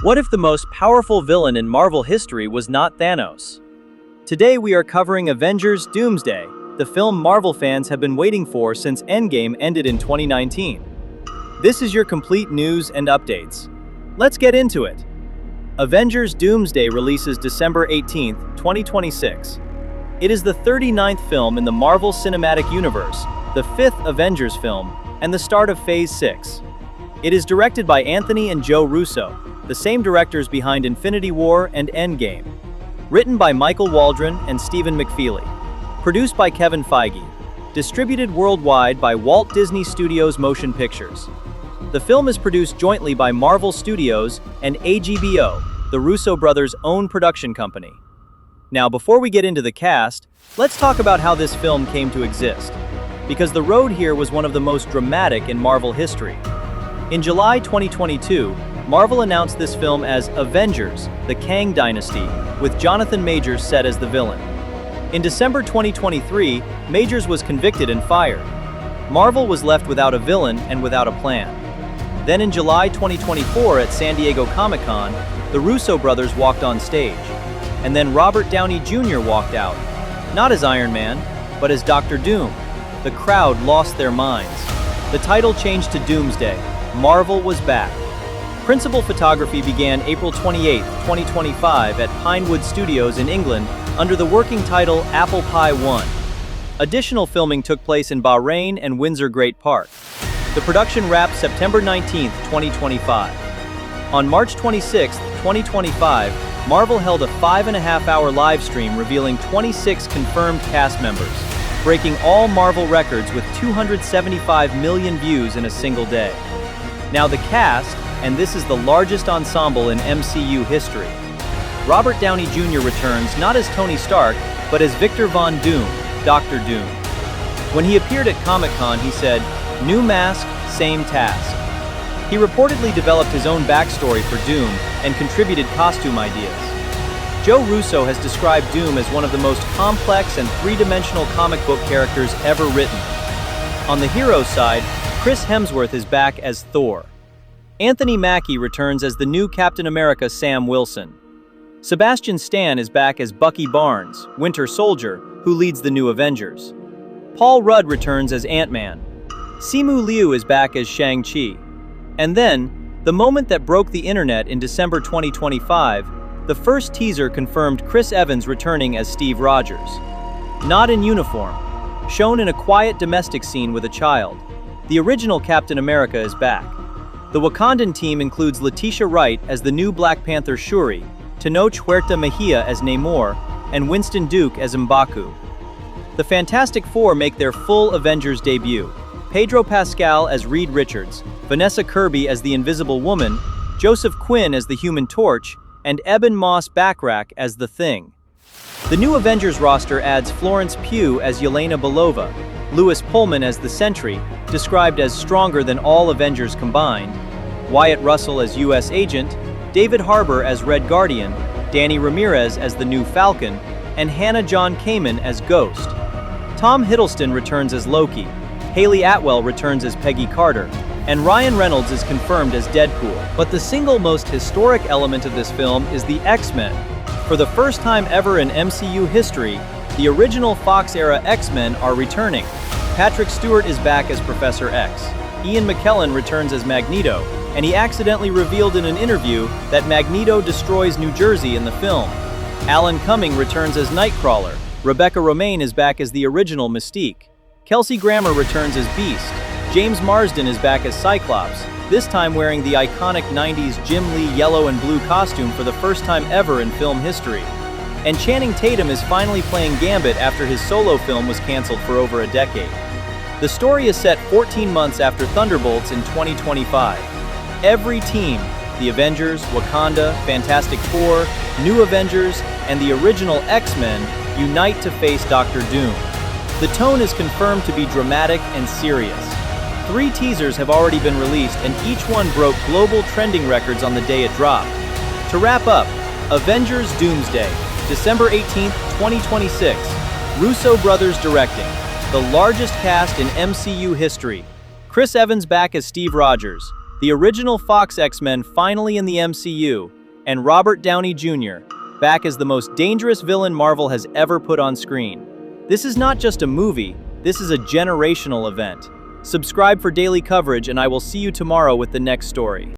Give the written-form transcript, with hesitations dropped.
What if the most powerful villain in Marvel history was not Thanos? Today we are covering Avengers Doomsday, the film Marvel fans have been waiting for since Endgame ended in 2019. This is your complete news and updates. Let's get into it. Avengers Doomsday releases December 18, 2026. It is the 39th film in the Marvel Cinematic Universe, the 5th Avengers film, and the start of Phase 6. It is directed by Anthony and Joe Russo, the same directors behind Infinity War and Endgame. Written by Michael Waldron and Stephen McFeely. Produced by Kevin Feige. Distributed worldwide by Walt Disney Studios Motion Pictures. The film is produced jointly by Marvel Studios and AGBO, the Russo brothers' own production company. Now, before we get into the cast, let's talk about how this film came to exist. Because the road here was one of the most dramatic in Marvel history. In July 2022, Marvel announced this film as Avengers, the Kang Dynasty, with Jonathan Majors set as the villain. In December 2023, Majors was convicted and fired. Marvel was left without a villain and without a plan. Then in July 2024 at San Diego Comic-Con, the Russo brothers walked on stage. And then Robert Downey Jr. walked out. Not as Iron Man, but as Dr. Doom. The crowd lost their minds. The title changed to Doomsday. Marvel was back. Principal photography began April 28, 2025 at Pinewood Studios in England under the working title Apple Pie 1. Additional filming took place in Bahrain and Windsor Great Park. The production wrapped September 19, 2025. On March 26, 2025, Marvel held a 5.5-hour live stream revealing 26 confirmed cast members, breaking all Marvel records with 275 million views in a single day. Now the cast, and this is the largest ensemble in MCU history. Robert Downey Jr. returns not as Tony Stark, but as Victor Von Doom, Dr. Doom. When he appeared at Comic-Con, he said, "New mask, same task." He reportedly developed his own backstory for Doom and contributed costume ideas. Joe Russo has described Doom as one of the most complex and three-dimensional comic book characters ever written. On the hero's side, Chris Hemsworth is back as Thor. Anthony Mackie returns as the new Captain America Sam Wilson. Sebastian Stan is back as Bucky Barnes, Winter Soldier, who leads the new Avengers. Paul Rudd returns as Ant-Man. Simu Liu is back as Shang-Chi. And then, the moment that broke the internet in December 2025, the first teaser confirmed Chris Evans returning as Steve Rogers. Not in uniform. Shown in a quiet domestic scene with a child. The original Captain America is back. The Wakandan team includes Letitia Wright as the new Black Panther Shuri, Tenoch Huerta Mejia as Namor, and Winston Duke as M'Baku. The Fantastic Four make their full Avengers debut. Pedro Pascal as Reed Richards, Vanessa Kirby as the Invisible Woman, Joseph Quinn as the Human Torch, and Eben Moss-Backrack as The Thing. The new Avengers roster adds Florence Pugh as Yelena Belova, Lewis Pullman as the Sentry, described as stronger than all Avengers combined, Wyatt Russell as U.S. Agent, David Harbour as Red Guardian, Danny Ramirez as the new Falcon, and Hannah John Kamen as Ghost. Tom Hiddleston returns as Loki, Haley Atwell returns as Peggy Carter, and Ryan Reynolds is confirmed as Deadpool. But the single most historic element of this film is the X-Men. For the first time ever in MCU history, the original Fox-era X-Men are returning. Patrick Stewart is back as Professor X. Ian McKellen returns as Magneto, and he accidentally revealed in an interview that Magneto destroys New Jersey in the film. Alan Cumming returns as Nightcrawler. Rebecca Romijn is back as the original Mystique. Kelsey Grammer returns as Beast. James Marsden is back as Cyclops, this time wearing the iconic 90s Jim Lee yellow and blue costume for the first time ever in film history. And Channing Tatum is finally playing Gambit after his solo film was canceled for over a decade. The story is set 14 months after Thunderbolts in 2025. Every team, the Avengers, Wakanda, Fantastic Four, New Avengers, and the original X-Men, unite to face Dr. Doom. The tone is confirmed to be dramatic and serious. 3 teasers have already been released, and each one broke global trending records on the day it dropped. To wrap up, Avengers Doomsday, December 18, 2026. Russo brothers directing. The largest cast in MCU history. Chris Evans back as Steve Rogers. The original Fox X-Men finally in the MCU, and Robert Downey Jr. back as the most dangerous villain Marvel has ever put on screen. This is not just a movie, this is a generational event. Subscribe for daily coverage, and I will see you tomorrow with the next story.